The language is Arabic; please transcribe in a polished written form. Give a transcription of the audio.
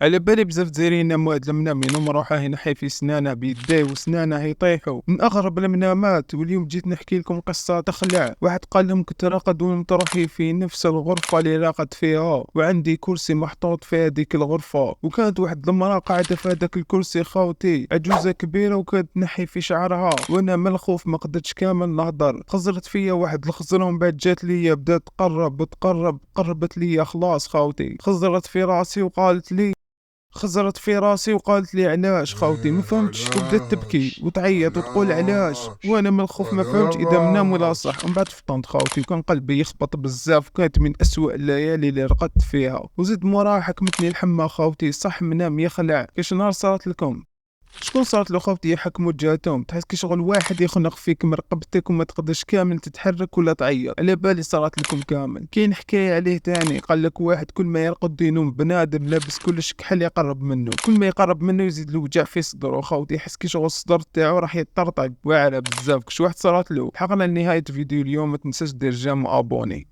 على بالي بزاف دايرين مواد المنام راح ينحي في سنانه بيديه وسنانه يطيحوا من اغرب المنامات. واليوم جيت نحكي لكم قصه تخلع. واحد قال لهم كنت راقد ونمت روحي في نفس الغرفه اللي راقد فيها، وعندي كرسي محطوط في هذيك الغرفه، وكانت واحد المراه قاعده في هذاك الكرسي خاوتي، عجوزه كبيره وكانت تنحي في شعرها، وانا من الخوف ما قدرتش كامل نهضر. خزرت فيا واحد الخزره ومن بعد جات ليا بدات تقرب وتقرب، قربت ليا خلاص خاوتي. خزرت في راسي وقالت لي علاش خاوتي ما فهمتش، وبدات تبكي وتعيط وتقول علاش، وانا من الخوف ما فهمتش اذا منام ولا صح. ومن بعد فطنت خاوتي وكان قلبي يخبط بزاف، كانت من اسوأ الليالي اللي رقدت فيها. وزيد موراها حكمتني الحمى خاوتي، صح منام يخلع. كاش نهار صارت لكم شكون صارت له خاوتي يحكموا جاتهم، تحس كي شغل واحد يخنق فيك من رقبتك وما تقدرش كامل تتحرك ولا تعيط. على بالي صارت لكم كامل. كاين حكايه عليه تاني، قال لك واحد كل ما يرقد ينوم بنادم لابس كلش كحل يقرب منه، كل ما يقرب منه يزيد له وجع في صدره خاوتي، يحس كي شغل الصدر تاعو راح يطرطق واعره بزاف. كش واحد صارت له. حقنا لنهايه فيديو اليوم، ما تنساش دير جيم وابوني.